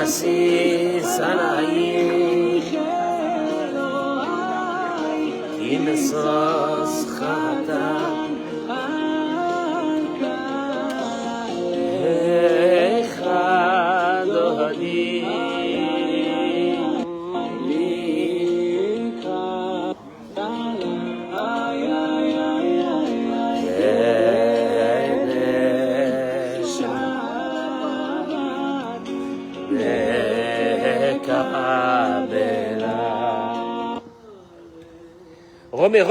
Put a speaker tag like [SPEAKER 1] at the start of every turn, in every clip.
[SPEAKER 1] אסיס עלייך כי משוש חטא אחד אוהדי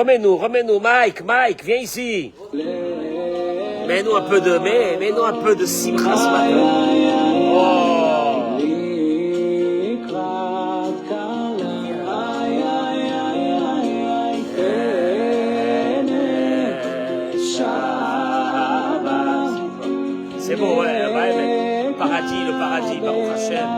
[SPEAKER 1] Remets-nous, Mike, viens ici. Mets-nous un peu de simcha ce matin. C'est beau, ouais, le paradis, Baruch Hashem.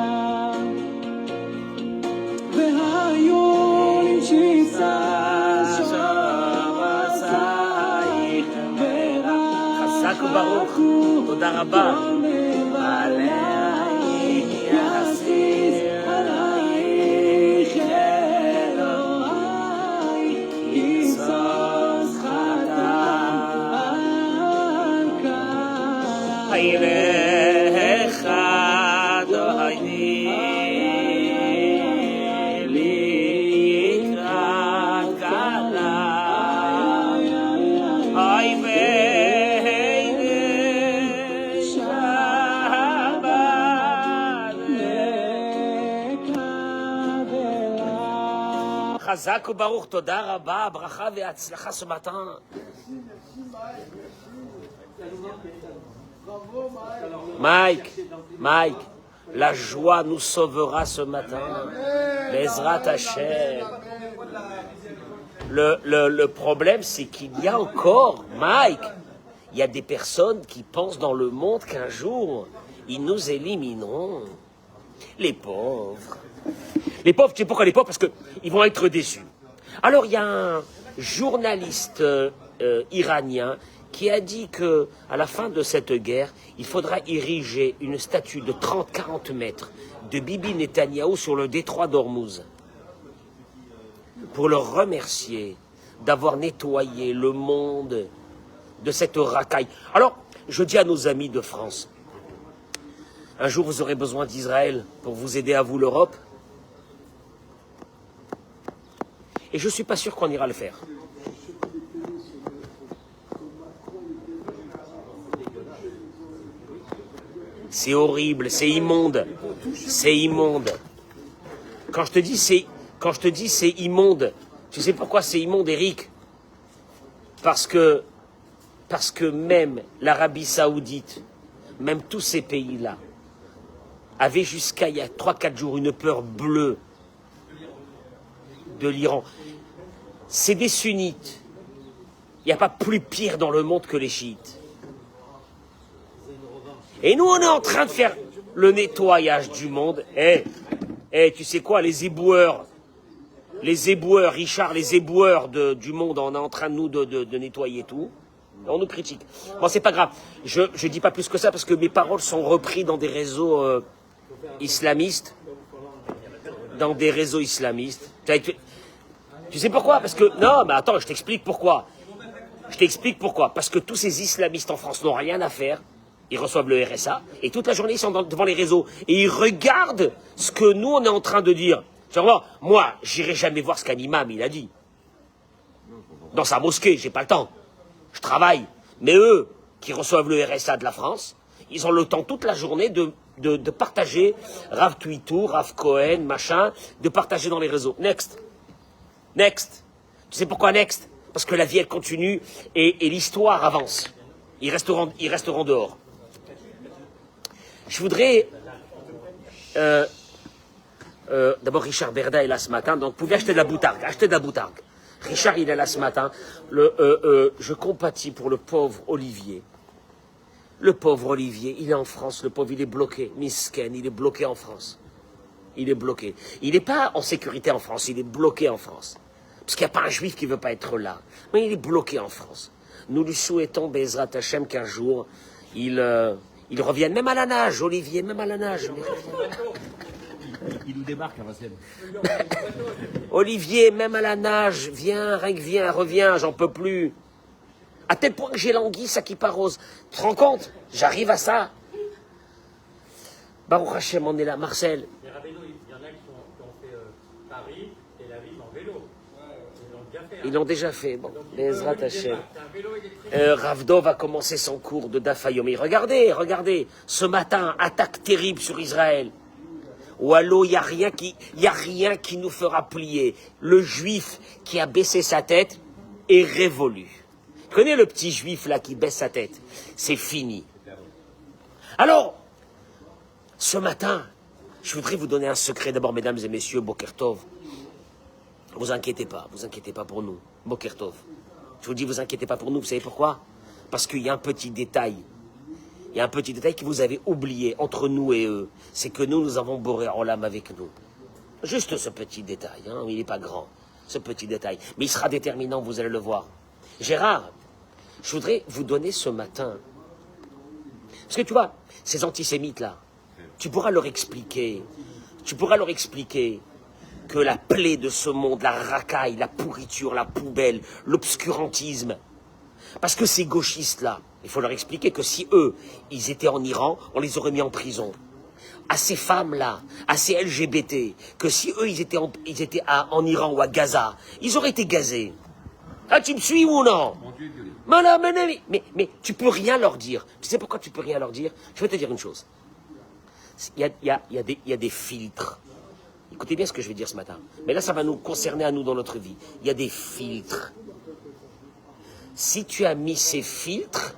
[SPEAKER 1] חזק וברוך, תודה רבה. עלייך יחסיס עלייך אלוהי יסוס חטאך אילך אדוני לקראת כלה חזק וברוך, תודה רבה, ברכה והצלחה ce matin. Mike, la joie nous sauvera ce matin. Bezrat Hashem. Le problème, c'est qu'il y a encore, Mike, il y a des personnes qui pensent dans le monde qu'un jour, ils nous élimineront. Les pauvres. Les pauvres, tu sais pourquoi les pauvres? Parce qu'ils vont être déçus. Alors, il y a un journaliste iranien qui a dit que à la fin de cette guerre, il faudra ériger une statue de 30-40 mètres de Bibi Netanyahou sur le détroit d'Ormuz pour le remercier d'avoir nettoyé le monde de cette racaille. Alors, je dis à nos amis de France, un jour vous aurez besoin d'Israël pour vous aider à vous l'Europe. Et je ne suis pas sûr qu'on ira le faire. C'est horrible, c'est immonde. C'est immonde. Quand je te dis c'est immonde, tu sais pourquoi c'est immonde, Eric? Parce que même l'Arabie Saoudite, même tous ces pays-là, avaient jusqu'à il y a 3-4 jours une peur bleue de l'Iran. C'est des sunnites. Il n'y a pas plus pire dans le monde que les chiites. Et nous, on est en train de faire le nettoyage du monde. Tu sais quoi, les éboueurs, Richard, les éboueurs du monde, on est en train de nettoyer tout. On nous critique. Bon, c'est pas grave. Je dis pas plus que ça parce que mes paroles sont reprises dans des réseaux islamistes. Dans des réseaux islamistes. Tu sais pourquoi? Parce que... Non, mais attends, je t'explique pourquoi. Parce que tous ces islamistes en France n'ont rien à faire. Ils reçoivent le RSA. Et toute la journée, ils sont devant les réseaux. Et ils regardent ce que nous, on est en train de dire. Moi, j'irai jamais voir ce qu'un imam, il a dit. Dans sa mosquée, j'ai pas le temps. Je travaille. Mais eux, qui reçoivent le RSA de la France, ils ont le temps toute la journée de partager Rav Twitou, Rav Cohen, machin, de partager dans les réseaux. Next. Tu sais pourquoi next? Parce que la vie, elle continue et l'histoire avance. Ils resteront dehors. Je voudrais... D'abord, Richard Berda est là ce matin, donc vous pouvez acheter de la boutargue. Richard, il est là ce matin. Je compatis pour le pauvre Olivier. Le pauvre Olivier, il est en France, le pauvre, il est bloqué. Misken, il est bloqué en France. Il est bloqué. Il n'est pas en sécurité en France, il est bloqué en France. Parce qu'il n'y a pas un juif qui ne veut pas être là. Mais il est bloqué en France. Nous lui souhaitons, Bezrat Hashem, qu'un jour, il revienne, même à la nage, Olivier, même à la nage.
[SPEAKER 2] Il nous débarque à Vincennes.
[SPEAKER 1] Olivier, même à la nage, viens, reviens, j'en peux plus. À tel point que j'ai l'anguille, ça qui parose. Tu te rends compte? J'arrive à ça. Baruch Hashem, on est là. Marcel.
[SPEAKER 3] Les rabénos, il y en a qui ont fait Paris et la ville en vélo.
[SPEAKER 1] Ils l'ont déjà fait. Bon, Bezrat Hashem. Ravdo va commencer son cours de Dafayomi. Regardez. Ce matin, attaque terrible sur Israël. Wallo, il n'y a rien qui nous fera plier. Le juif qui a baissé sa tête est révolu. Tu connais le petit juif là qui baisse sa tête? C'est fini. Alors, ce matin, je voudrais vous donner un secret. D'abord, mesdames et messieurs, Boker Tov. Vous inquiétez pas pour nous. Boker Tov. Je vous dis, vous inquiétez pas pour nous. Vous savez pourquoi? Parce qu'il y a un petit détail. Il y a un petit détail que vous avez oublié entre nous et eux. C'est que nous avons Boré Olam avec nous. Juste ce petit détail. Hein, il n'est pas grand. Ce petit détail. Mais il sera déterminant, vous allez le voir. Gérard, je voudrais vous donner ce matin. Parce que tu vois, ces antisémites-là, tu pourras leur expliquer que la plaie de ce monde, la racaille, la pourriture, la poubelle, l'obscurantisme, parce que ces gauchistes-là, il faut leur expliquer que si eux, ils étaient en Iran, on les aurait mis en prison. À ces femmes-là, à ces LGBT, que si eux, ils étaient en Iran ou à Gaza, ils auraient été gazés. Ah, tu me suis ou non? Mais tu peux rien leur dire. Tu sais pourquoi tu peux rien leur dire? Je vais te dire une chose. Il y a des filtres. Écoutez bien ce que je vais dire ce matin. Mais là, ça va nous concerner à nous dans notre vie. Il y a des filtres. Si tu as mis ces filtres,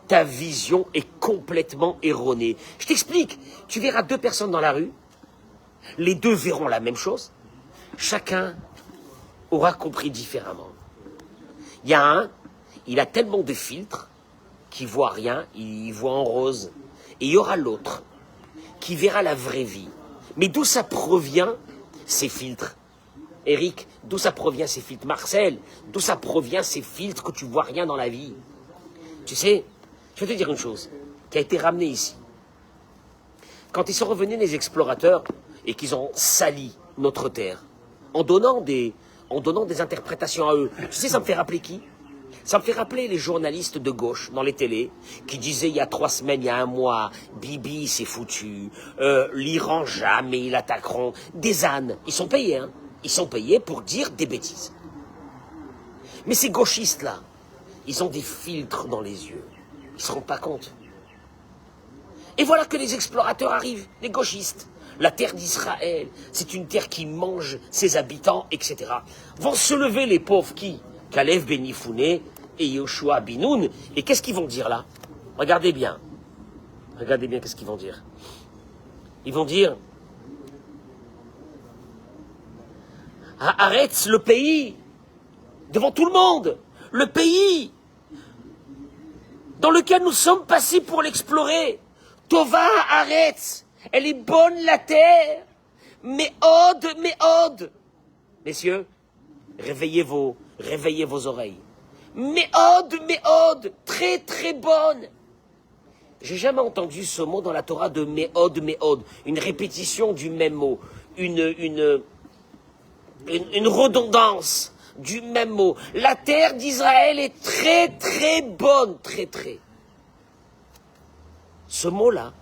[SPEAKER 1] ta vision est complètement erronée. Je t'explique. Tu verras deux personnes dans la rue. Les deux verront la même chose. Chacun aura compris différemment. Il y a un, il a tellement de filtres qu'il voit rien, il voit en rose. Et il y aura l'autre qui verra la vraie vie. Mais d'où ça provient, ces filtres? Eric, d'où ça provient ces filtres? Marcel, d'où ça provient ces filtres que tu vois rien dans la vie? Tu sais, je vais te dire une chose qui a été ramenée ici. Quand ils sont revenus les explorateurs et qu'ils ont sali notre terre, en donnant des interprétations à eux, tu sais, ça me fait rappeler qui? Ça me fait rappeler les journalistes de gauche dans les télés qui disaient il y a 3 semaines, il y a 1 mois, Bibi s'est foutu, l'Iran jamais ils l'attaqueront. Des ânes, ils sont payés, hein. Ils sont payés pour dire des bêtises. Mais ces gauchistes-là, ils ont des filtres dans les yeux. Ils ne se rendent pas compte. Et voilà que les explorateurs arrivent, les gauchistes. La terre d'Israël, c'est une terre qui mange ses habitants, etc. Vont se lever les pauvres qui? Kalev Ben Yefouné et Yoshua Binoun. Et qu'est-ce qu'ils vont dire là? Regardez bien. Regardez bien qu'est-ce qu'ils vont dire. Ils vont dire Haaretz, le pays, devant tout le monde, le pays dans lequel nous sommes passés pour l'explorer. Tova Haaretz, elle est bonne la terre. Méod. Messieurs, réveillez vos oreilles. Méod, très très bonne. J'ai jamais entendu ce mot dans la Torah de méod. Une répétition du même mot. Une redondance du même mot. La terre d'Israël est très très bonne. Très très. Ce mot-là,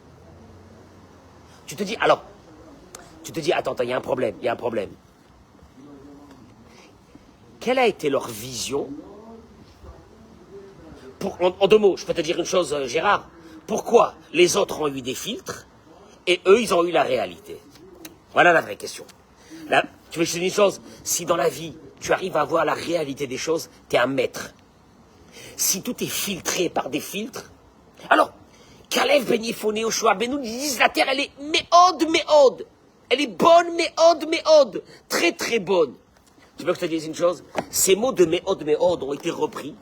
[SPEAKER 1] tu te dis, attends, il y a un problème. Quelle a été leur vision? En 2 mots, je peux te dire une chose, Gérard. Pourquoi les autres ont eu des filtres et eux, ils ont eu la réalité? Voilà la vraie question. Là, tu veux que je te dise une chose? Si dans la vie, tu arrives à voir la réalité des choses, tu es un maître. Si tout est filtré par des filtres, alors, Kalev Ben Yefouné, Yoshua Binoun, ils disent la terre, elle est méod. Elle est bonne, méod. Très très bonne. Tu veux que je te dise une chose? Ces mots de méod ont été repris.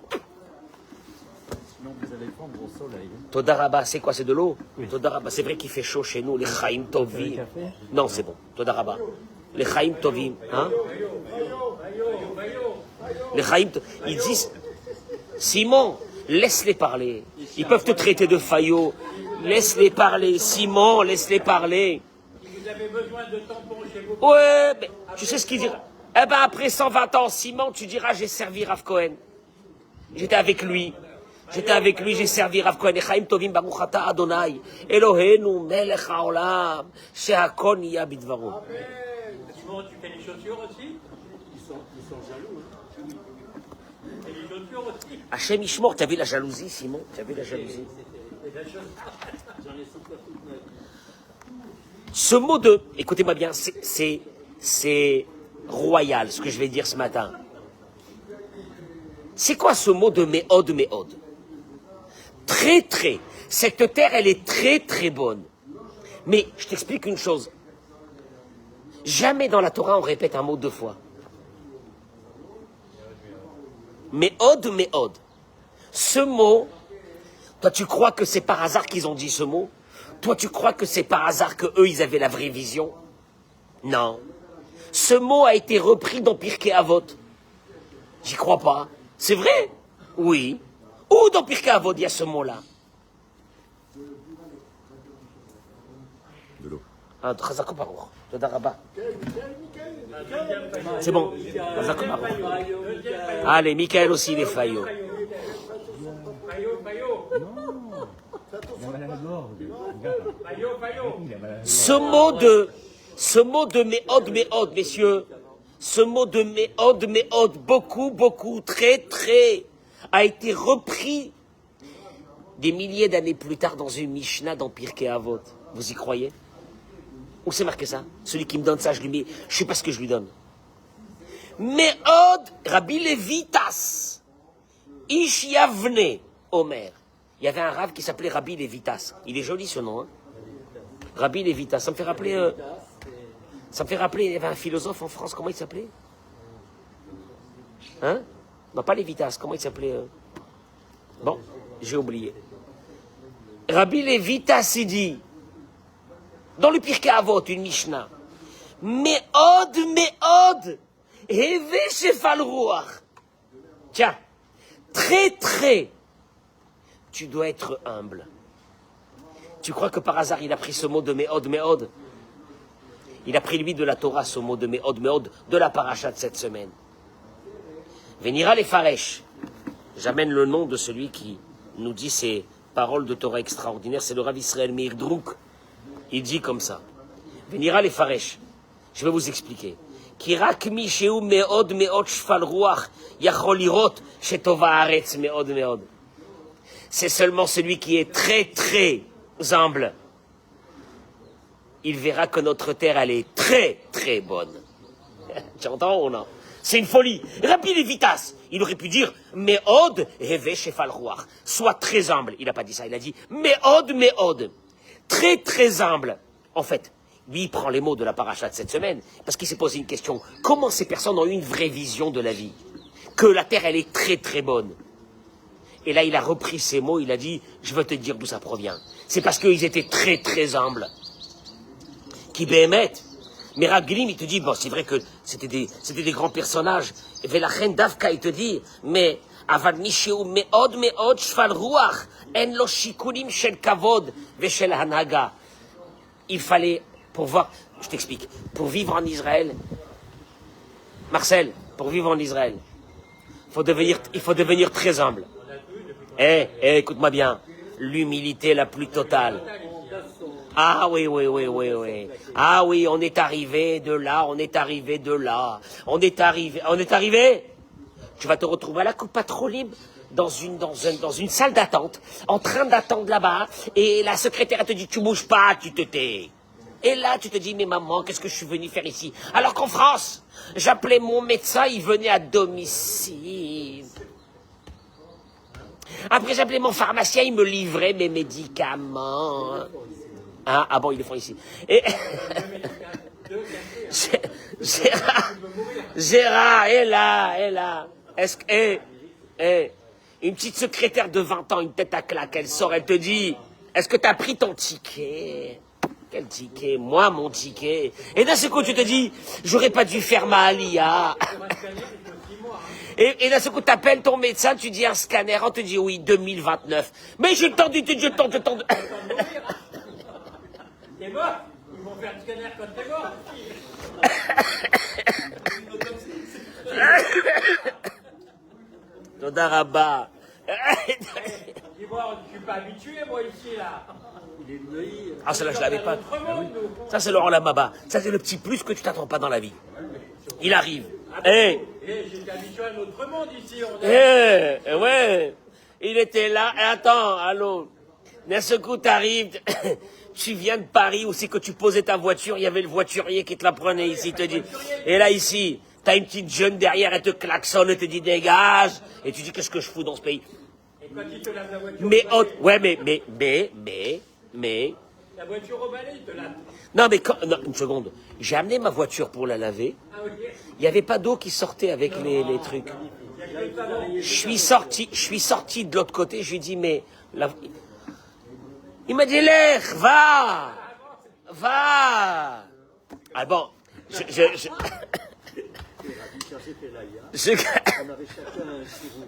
[SPEAKER 2] Sinon, vous allez prendre au soleil.
[SPEAKER 1] Todaraba, c'est quoi? C'est de l'eau?
[SPEAKER 2] Oui.
[SPEAKER 1] Todaraba, c'est vrai qu'il fait chaud chez nous, les Chaim Tovim. Non, c'est bon, Todaraba. Les Chaim Tovim, hein? Les Chaim ils disent, Simon, laisse-les parler. Ils peuvent te traiter de faillot. Laisse-les parler. Simon, laisse-les parler.
[SPEAKER 3] vous avez besoin de tampons chez vous.
[SPEAKER 1] Ouais, mais tu sais ce qu'il dira? Eh ben, après 120 ans, Simon, tu diras, j'ai servi Rav Cohen. J'étais avec lui. J'ai servi Rav Cohen. Echaim tovim baruch ata Adonai. Eloheinu melech haolam. She'akol niya bidvaro.
[SPEAKER 3] Simon, tu fais les chaussures aussi?
[SPEAKER 2] Ils sont jaloux. Hein.
[SPEAKER 3] Tu fais les chaussures aussi?
[SPEAKER 1] Hachem Ishmor, tu as vu la jalousie, Simon? Tu as vu la jalousie?
[SPEAKER 2] J'en ai souffert toute ma vie.
[SPEAKER 1] Ce mot de, écoutez-moi bien, c'est royal, ce que je vais dire ce matin. C'est quoi ce mot de méhod, méhod? Très, très. Cette terre, elle est très, très bonne. Mais je t'explique une chose. Jamais dans la Torah, on répète un mot deux fois. Méhod, méhod. Ce mot, toi, tu crois que c'est par hasard qu'ils ont dit ce mot? Toi, tu crois que c'est par hasard que eux, ils avaient la vraie vision? Non. Ce mot a été repris dans Pirkei Avot. J'y crois pas. C'est vrai? Oui. Où dans Pirkei Avot il y a ce mot-là?
[SPEAKER 4] De l'eau.
[SPEAKER 1] Ah, Chazak Baruch. Toda Rabba. C'est bon. Chazak Baruch. Allez, Michael aussi, il est faillot. Ce mot de méhod, méhod, messieurs, ce mot de méhod, méhod, beaucoup, beaucoup, très, très, a été repris des milliers d'années plus tard dans une Mishnah dans Pirkei Avot. Vous y croyez? Où c'est marqué ça? Celui qui me donne ça, je lui mets, je sais pas ce que je lui donne. Méhod, Rabbi Levitas, Ish Yavne, Omer. Il y avait un rave qui s'appelait Rabbi Levitas. Il est joli ce nom, hein? Rabbi Levitas. Ça me fait rappeler, il y avait un philosophe en France, comment il s'appelait? Hein? Non, pas Levitas, comment il s'appelait? Bon, j'ai oublié. Rabbi Levitas, il dit, dans le Pirkei Avot, une Mishnah, Me'od, me'od, heve shefal ruach. Tiens, très, très, tu dois être humble. Tu crois que par hasard, il a pris ce mot de Me'od, me'od? Il a pris, lui, de la Torah, ce mot de Me'od, me'od, de la paracha de cette semaine. Venira les Faresh. J'amène le nom de celui qui nous dit ces paroles de Torah extraordinaires. C'est le Rav Israël Meir Drouk. Il dit comme ça. Venira les Faresh. Je vais vous expliquer. Kirak mi sheu me'od me'od shfal ruach yachol lirot shetova haaretz me'od me'od. C'est seulement celui qui est très très humble. Il verra que notre terre, elle est très très bonne. Tu entends ou non? C'est une folie. Rabbi Levitas, il aurait pu dire Me'od heve shefal ruach. Sois très humble. Il n'a pas dit ça, il a dit Me'od, me'od. Très très humble. En fait, lui, il prend les mots de la paracha de cette semaine parce qu'il s'est posé une question. Comment ces personnes ont eu une vraie vision de la vie? Que la terre, elle est très très bonne. Et là, il a repris ces mots, il a dit, je veux te dire d'où ça provient. C'est parce qu'ils étaient très très humbles. Qui béhémet. Mais Rav Glim, il te dit, bon, c'est vrai que c'était des grands personnages. Et Velachen Davka, il te dit, mais Avad Misheu me'od me'od shfal ruach en lo shikulim shel kavod veshel hanaga. Il fallait, pour voir, je t'explique, pour vivre en Israël, Marcel, pour vivre en Israël, il faut devenir très humble. Écoute-moi bien, l'humilité la plus totale. Ah oui. Ah oui, on est arrivé de là. On est arrivé. Tu vas te retrouver à la Coupe Patrolim dans une salle d'attente, en train d'attendre là-bas, et la secrétaire te dit, tu bouges pas, tu te tais. Et là, tu te dis, mais maman, qu'est-ce que je suis venu faire ici? Alors qu'en France, j'appelais mon médecin, il venait à domicile. Après, j'appelais mon pharmacien, il me livrait mes médicaments. Ah bon, ils le font ici. Et Gérard est là. Est-ce que, une petite secrétaire de 20 ans, une tête à claque, elle sort, elle te dit, est-ce que tu as pris ton ticket? Quel ticket? Moi, mon ticket. Et d'un seul coup, tu te dis, j'aurais pas dû faire ma alia. Et d'un seul coup, tu appelles ton médecin, tu dis un scanner, on te dit oui, 2029. Mais j'ai le temps de...
[SPEAKER 3] C'est mort. Ils vont faire le scanner quand t'es mort.
[SPEAKER 1] Todaraba.
[SPEAKER 3] Dis-moi, je suis pas habitué, moi, ici, là.
[SPEAKER 2] Il est vieilli.
[SPEAKER 1] Ah, celle-là, je l'avais pas.
[SPEAKER 3] Autre monde, nous.
[SPEAKER 1] Ça, c'est Laurent Lamaba. Ça, c'est le petit plus que tu t'attends pas dans la vie. Il arrive. Eh,
[SPEAKER 3] J'étais habitué à un autre monde, ici. On est...
[SPEAKER 1] ouais. Il était là. Et attends, allô. D'un seul coup, t'arrives. Tu viens de Paris où c'est que tu posais ta voiture. Il y avait le voiturier qui te la prenait ici. Te dit. Et là, ici, t'as une petite jeune derrière. Elle te klaxonne. Elle te dit dégage. Et tu dis qu'est-ce que je fous dans ce pays.
[SPEAKER 3] Et quand il te lave la voiture,
[SPEAKER 1] Mais, ouais, mais.
[SPEAKER 3] la voiture au balai, il te lave.
[SPEAKER 1] Non, mais quand, non, une seconde. J'ai amené ma voiture pour la laver.
[SPEAKER 3] Ah oui.
[SPEAKER 1] Il n'y avait pas d'eau qui sortait avec les trucs.
[SPEAKER 3] Il y a que le savon.
[SPEAKER 1] Je suis sorti de l'autre côté. Je lui ai dit, mais. Il m'a dit, l'air, va. Ah bon.
[SPEAKER 2] J'ai fait l'aïa. On avait chacun un sirop.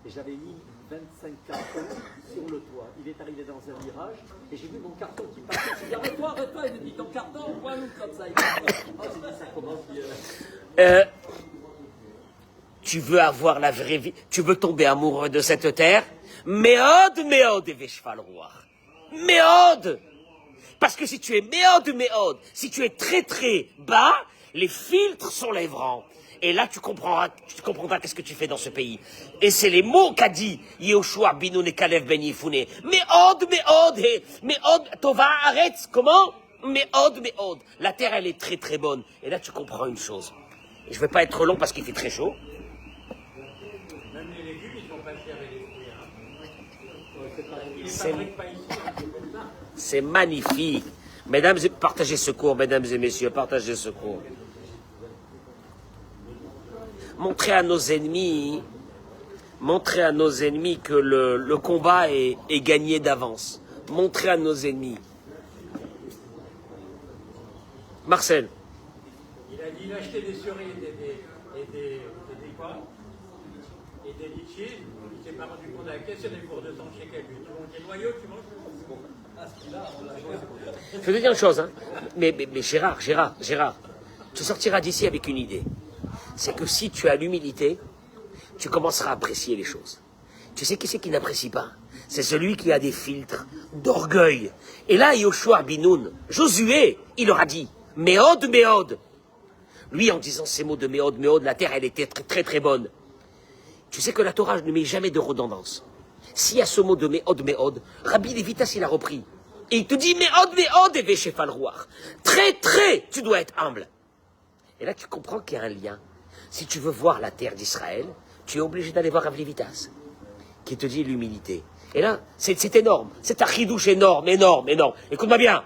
[SPEAKER 2] Et j'avais mis 25 cartons sur le toit. Il est arrivé dans un virage et j'ai vu mon carton qui partait. J'ai dit arrête-toi. Il me dit ton carton, point-nous comme ça. Oh, j'ai dit ça commence bien.
[SPEAKER 1] Tu veux avoir la vraie vie, tu veux tomber amoureux de cette terre, méode, et Vécheval roi. Méode. Parce que si tu es méode, si tu es très très bas, les filtres s'enlèveront. Et là, tu comprendras qu'est-ce que tu fais dans ce pays. Et c'est les mots qu'a dit Yehoshua Binoun et Kalev Ben Yefouné. Méode, Tova, arrête, comment? Méode. La terre, elle est très très bonne. Et là, tu comprends une chose. Et je vais pas être trop long parce qu'il fait très chaud.
[SPEAKER 3] Même les légumes, ils sont pas chers et les fruits. Hein. Ils les fabriquent pas ici. C'est comme ça.
[SPEAKER 1] C'est magnifique. Mesdames, partagez ce cours, mesdames et messieurs, partagez ce cours. Montrez à nos ennemis que le combat est gagné d'avance. Montrez à nos ennemis. Marcel.
[SPEAKER 3] Il a dit d'acheter des cerises et des quoi? Et des litchis. Il s'est pas rendu compte à la caisse, il y en a pour 200 shekels. Tu manges des noyaux, tu manges tout.
[SPEAKER 1] Je vais te dire une chose, hein. Mais Gérard, tu sortiras d'ici avec une idée. C'est que si tu as l'humilité, tu commenceras à apprécier les choses. Tu sais qui c'est qui n'apprécie pas? C'est celui qui a des filtres d'orgueil. Et là, Yoshua Binoun, Josué, il leur a dit, Méode. Lui, en disant ces mots de Méode, la terre, elle était très, très, très bonne. Tu sais que la Torah ne met jamais de redondance. S'il y a ce mot de Méode, Rabbi Lévitas, il a repris. Et il te dit, Méode, et Véchefal roi. Très, très, tu dois être humble. Et là, tu comprends qu'il y a un lien. Si tu veux voir la terre d'Israël, tu es obligé d'aller voir Rabbi Lévitas, qui te dit l'humilité. Et là, c'est énorme. C'est un chidouche énorme. Écoute-moi bien.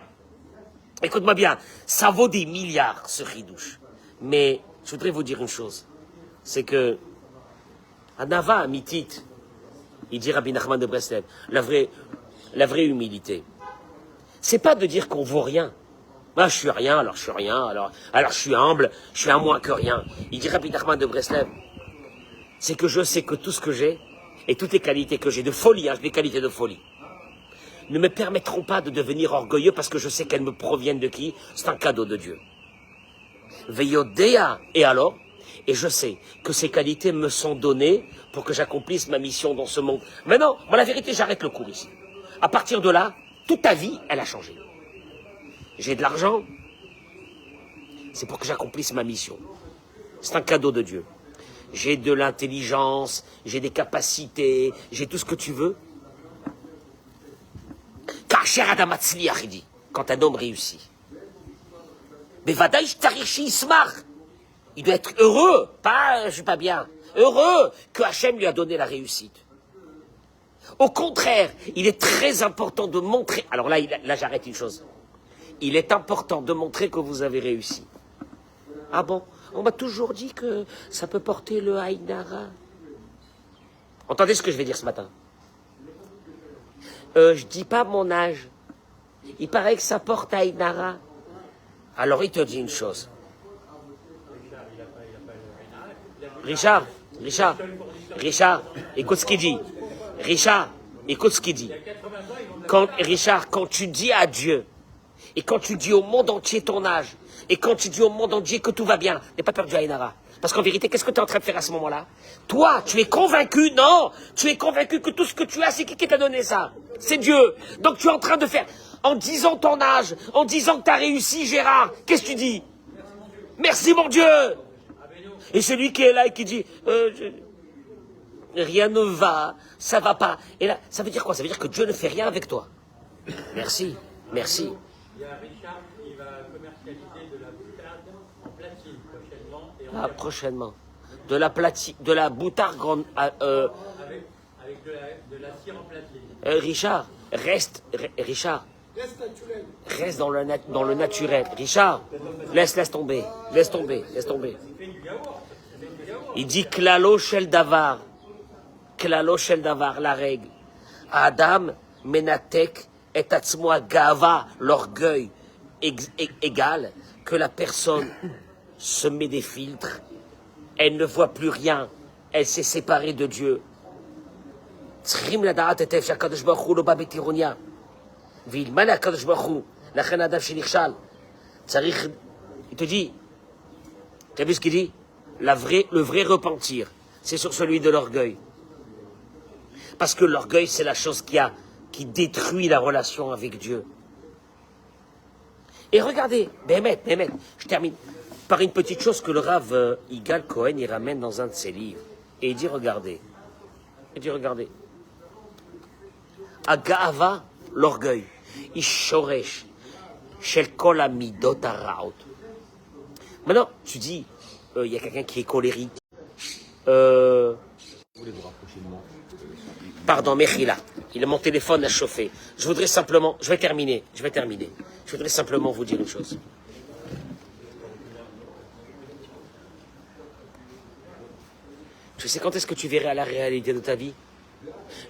[SPEAKER 1] Ça vaut des milliards, ce chidouche. Mais je voudrais vous dire une chose. C'est que, Anava Amitit, il dit Rabbi Nachman de Breslev, la vraie humilité, c'est pas de dire qu'on vaut rien. Moi, je suis rien, alors je suis humble, je suis un moins que rien. Il dit Rabbi Nachman de Breslev, c'est que je sais que tout ce que j'ai, et toutes les qualités que j'ai de folie, j'ai des qualités de folie, ne me permettront pas de devenir orgueilleux parce que je sais qu'elles me proviennent de qui? C'est un cadeau de Dieu. Veyodea, et alors? Et je sais que ces qualités me sont données pour que j'accomplisse ma mission dans ce monde. Maintenant, la vérité, j'arrête le cours ici. À partir de là, toute ta vie, elle a changé. J'ai de l'argent, c'est pour que j'accomplisse ma mission. C'est un cadeau de Dieu. J'ai de l'intelligence, j'ai des capacités, j'ai tout ce que tu veux. Kacher Adamatzliach, il dit, quand un homme réussit. Mais Vadaïch Tarichi Ismar, il doit être heureux, pas je suis pas bien, heureux que Hachem lui a donné la réussite. Au contraire, il est très important de montrer, alors là j'arrête une chose, il est important de montrer que vous avez réussi. Ah bon? On m'a toujours dit que ça peut porter le Haïdara. Entendez ce que je vais dire ce matin? Je dis pas mon âge. Il paraît que ça porte Haïdara. Alors il te dit une chose. Richard, écoute ce qu'il dit. Richard, écoute ce qu'il dit. Richard, quand tu dis à Dieu, Et quand tu dis au monde entier ton âge, et quand tu dis au monde entier que tout va bien, n'aie pas peur du Haïnara. Parce qu'en vérité, qu'est-ce que tu es en train de faire à ce moment-là? Toi, tu es convaincu, non, tu es convaincu que tout ce que tu as, c'est qui t'a donné ça? C'est Dieu. Donc tu es en train de faire, en disant ton âge, en disant que tu as réussi, Gérard, qu'est-ce que tu dis? Merci mon Dieu. Et celui qui est là et qui dit, rien ne va, ça va pas. Et là, ça veut dire quoi? Ça veut dire que Dieu ne fait rien avec toi. Merci, merci.
[SPEAKER 3] Il y a Richard qui va commercialiser de la boutade en platine prochainement. Et
[SPEAKER 1] Ah, prochainement. De la boutarde grande.
[SPEAKER 3] avec de la cire en platine.
[SPEAKER 1] Richard, reste dans le naturel. Richard, laisse tomber. Il dit Klalo Shel Davar, la règle. Adam Menatek et Atzmoa Gava, l'orgueil égal que la personne se met des filtres, elle ne voit plus rien, elle s'est séparée de Dieu. צריכים לדעת היטב שהקדוש ברוך הוא לא בא בטירוניה. וילמד הקדוש ברוך הוא, לכן האדם שנכשל, צריך, il te dit, tu as vu ce qu'il dit? Le vrai repentir, c'est sur celui de l'orgueil. Parce que l'orgueil, c'est la chose qui détruit la relation avec Dieu. Et regardez, Bémet, je termine par une petite chose que le Rav Igal Cohen, il ramène dans un de ses livres. Et il dit, regardez. Agava, l'orgueil. Ishoresh, shel kol amidot haraot. Maintenant, tu dis, il y a quelqu'un qui est colérique. Pardon, Mechila. Mon téléphone a chauffé. Je vais terminer. Je voudrais simplement vous dire une chose. Tu sais quand est-ce que tu verras la réalité de ta vie?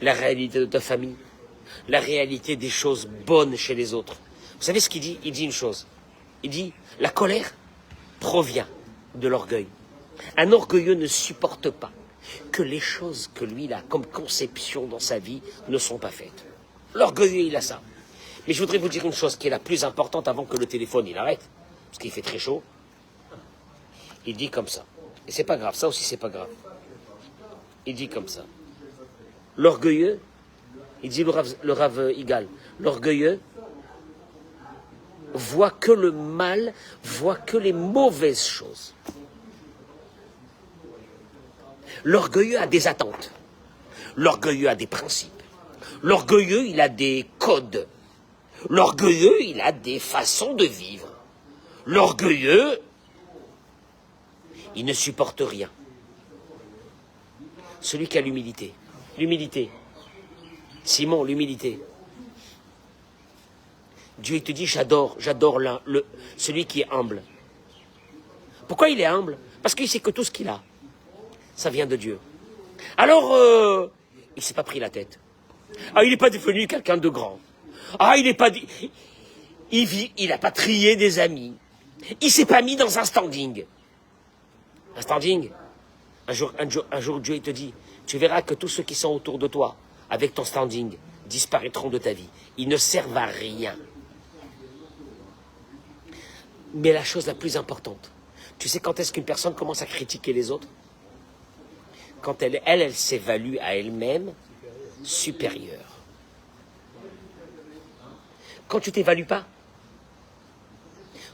[SPEAKER 1] La réalité de ta famille? La réalité des choses bonnes chez les autres? Vous savez ce qu'il dit? Il dit une chose. Il dit, la colère provient de l'orgueil. Un orgueilleux ne supporte pas que les choses que lui, il a comme conception dans sa vie ne sont pas faites. L'orgueilleux, il a ça. Mais je voudrais vous dire une chose qui est la plus importante avant que le téléphone, il arrête, parce qu'il fait très chaud. Il dit comme ça. Et c'est pas grave, ça aussi c'est pas grave. Il dit comme ça. L'orgueilleux, il dit le Rav Igal, l'orgueilleux voit que le mal, voit que les mauvaises choses. L'orgueilleux a des attentes. L'orgueilleux a des principes. L'orgueilleux, il a des codes. L'orgueilleux, il a des façons de vivre. L'orgueilleux, il ne supporte rien. Celui qui a l'humilité. L'humilité. Simon, l'humilité. Dieu, il te dit, j'adore celui qui est humble. Pourquoi il est humble? Parce qu'il sait que tout ce qu'il a, ça vient de Dieu. Alors, il ne s'est pas pris la tête. Ah, il n'est pas devenu quelqu'un de grand. Ah, il n'est pas... Il n'a pas trié des amis. Il ne s'est pas mis dans un standing. Un standing? Un jour, Dieu, il te dit, tu verras que tous ceux qui sont autour de toi, avec ton standing, disparaîtront de ta vie. Ils ne servent à rien. Mais la chose la plus importante, tu sais quand est-ce qu'une personne commence à critiquer les autres? Quand elle s'évalue à elle-même supérieure. Quand tu t'évalues pas,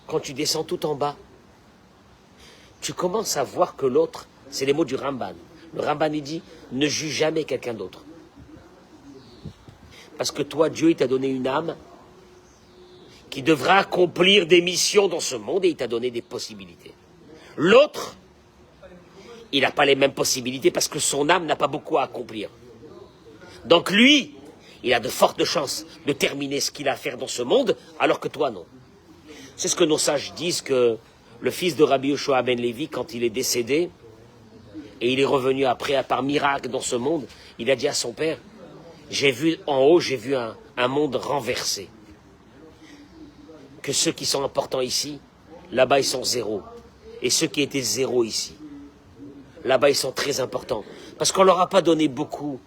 [SPEAKER 1] quand tu descends tout en bas, tu commences à voir que l'autre, c'est les mots du Ramban. Le Ramban, il dit, ne juge jamais quelqu'un d'autre. Parce que toi, Dieu, il t'a donné une âme qui devra accomplir des missions dans ce monde et il t'a donné des possibilités. L'autre, il n'a pas les mêmes possibilités parce que son âme n'a pas beaucoup à accomplir. Donc lui, il a de fortes chances de terminer ce qu'il a à faire dans ce monde, alors que toi, non. C'est ce que nos sages disent, que le fils de Rabbi Yoshua ben Levi, quand il est décédé, et il est revenu après, par miracle dans ce monde, il a dit à son père, j'ai vu en haut, j'ai vu un monde renversé. Que ceux qui sont importants ici, là-bas ils sont zéro. Et ceux qui étaient zéro ici, là-bas ils sont très importants. Parce qu'on ne leur a pas donné beaucoup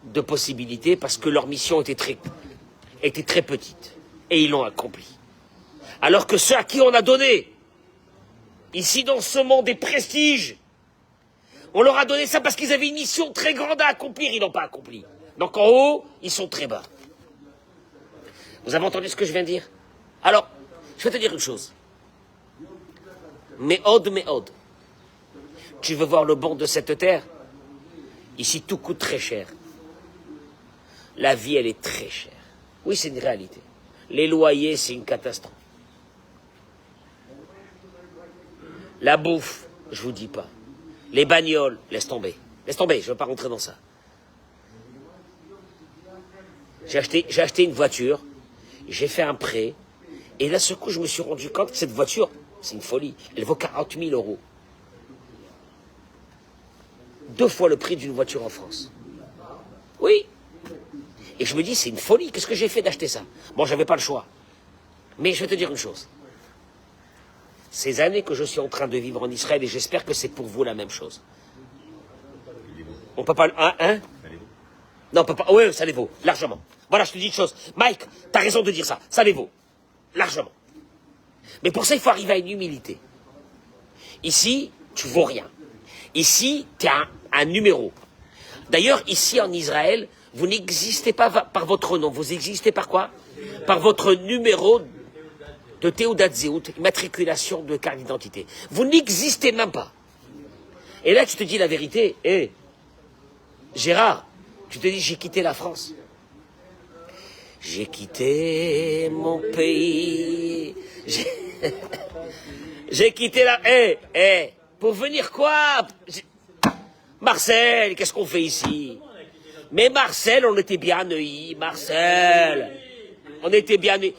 [SPEAKER 1] de possibilités, parce que leur mission était très petite. Et ils l'ont accompli. Alors que ceux à qui on a donné, ici dans ce monde des prestiges, on leur a donné ça parce qu'ils avaient une mission très grande à accomplir, ils n'ont pas accompli. Donc en haut, ils sont très bas. Vous avez entendu ce que je viens de dire? Alors, je vais te dire une chose. Méhod, méhod. Tu veux voir le bon de cette terre? Ici, tout coûte très cher. La vie, elle est très chère. Oui, c'est une réalité. Les loyers, c'est une catastrophe. La bouffe, je vous dis pas. Les bagnoles, laisse tomber. Laisse tomber, je ne veux pas rentrer dans ça. J'ai acheté une voiture, j'ai fait un prêt, et là, ce coup, je me suis rendu compte que cette voiture, c'est une folie. Elle vaut 40 000 €. 2 fois le prix d'une voiture en France. Oui. Et je me dis, c'est une folie. Qu'est-ce que j'ai fait d'acheter ça? Bon, j'avais pas le choix. Mais je vais te dire une chose. Ces années que je suis en train de vivre en Israël, et j'espère que c'est pour vous la même chose. On peut pas... Hein? Non, on peut pas... Oui, ça les vaut, largement. Voilà, je te dis une chose. Mike, t'as raison de dire ça. Ça les vaut. Largement. Mais pour ça, il faut arriver à une humilité. Ici, tu vaux rien. Ici, tu es un numéro. D'ailleurs, ici en Israël, vous n'existez pas par votre nom. Vous existez par quoi? Par votre numéro de Théoudat Zéout, immatriculation de carte d'identité. Vous n'existez même pas. Et là, tu te dis la vérité. Hé, Gérard, tu te dis, j'ai quitté la France. J'ai quitté mon pays. J'ai quitté la... pour venir quoi? Marcel, qu'est-ce qu'on fait ici? Mais Marcel, on était bien à Neuilly. Marcel, on était bien à Neuilly.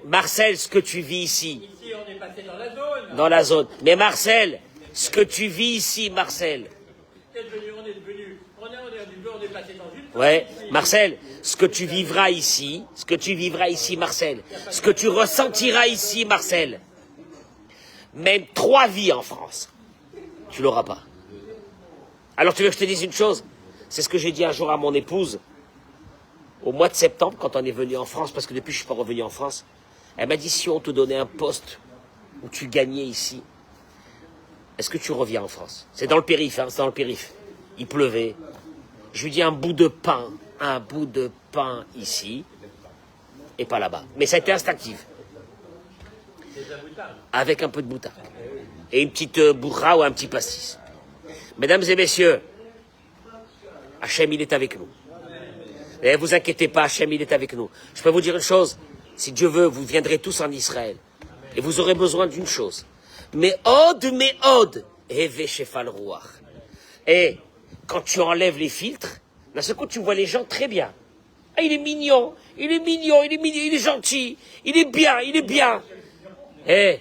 [SPEAKER 1] Marcel, ce que tu vis ici.
[SPEAKER 3] Ici, on est passé dans la zone.
[SPEAKER 1] Dans la zone. Mais Marcel, ce que tu vis ici, Marcel.
[SPEAKER 3] On est passé dans une...
[SPEAKER 1] Ouais, Marcel, ce que tu vivras ici, Marcel, ce que tu ressentiras ici, Marcel, même 3 vies en France, tu l'auras pas. Alors tu veux que je te dise une chose? C'est ce que j'ai dit un jour à mon épouse, au mois de septembre, quand on est venu en France, parce que depuis je suis pas revenu en France. Elle m'a dit, si on te donnait un poste où tu gagnais ici, est-ce que tu reviens en France? C'est dans le périph', hein, c'est dans le périph'. Il pleuvait. Je lui dis un bout de pain ici, et pas là-bas. Mais ça a été instinctif. Avec un peu de moutarde. Et une petite bourra ou un petit pastis. Mesdames et messieurs, Hachem, il est avec nous. Et vous inquiétez pas, Hachem, il est avec nous. Je peux vous dire une chose, si Dieu veut, vous viendrez tous en Israël. Et vous aurez besoin d'une chose. Méhod, Heve Shefal Ruach. Et quand tu enlèves les filtres, d'un seul coup, tu vois les gens très bien. Ah, il est mignon, il est gentil, il est bien. Eh,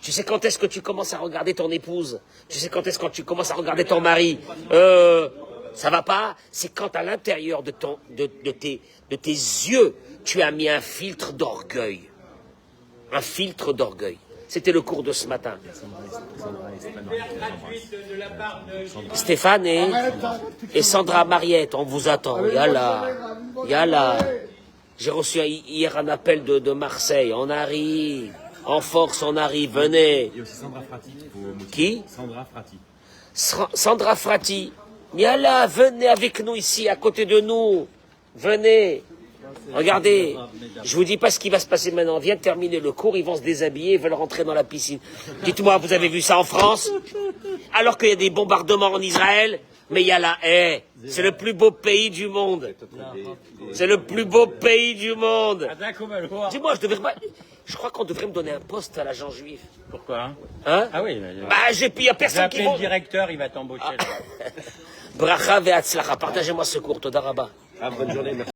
[SPEAKER 1] tu sais quand est-ce que tu commences à regarder ton épouse? Tu sais quand est-ce que tu commences à regarder ton mari? Ça va pas? C'est quand à l'intérieur de tes yeux, tu as mis un filtre d'orgueil. Un filtre d'orgueil. C'était le cours de ce matin. Stéphane et Sandra Mariette, on vous attend. Yalla. J'ai reçu hier un appel de Marseille. On arrive. En force, on arrive. Venez.
[SPEAKER 4] Il y a aussi Sandra Frati.
[SPEAKER 1] Qui?
[SPEAKER 4] Sandra Frati.
[SPEAKER 1] Sandra Frati. Yalla, venez avec nous ici, à côté de nous. Venez. Regardez, je vous dis pas ce qui va se passer maintenant. On vient de terminer le cours, ils vont se déshabiller, ils veulent rentrer dans la piscine. Dites-moi, vous avez vu ça en France? Alors qu'il y a des bombardements en Israël, mais il y a la haie. C'est le plus beau pays du monde. C'est le plus beau pays du monde. Dis-moi, je crois qu'on devrait me donner un poste à l'agent juif.
[SPEAKER 3] Pourquoi?
[SPEAKER 1] Hein?
[SPEAKER 3] Ah oui.
[SPEAKER 1] Il y a personne qui
[SPEAKER 3] va...
[SPEAKER 1] va...
[SPEAKER 3] le directeur, il va t'embaucher.
[SPEAKER 1] Bracha ve'atzlacha. Partagez-moi ce cours, Toda Rabba.
[SPEAKER 4] Bonne journée, merci.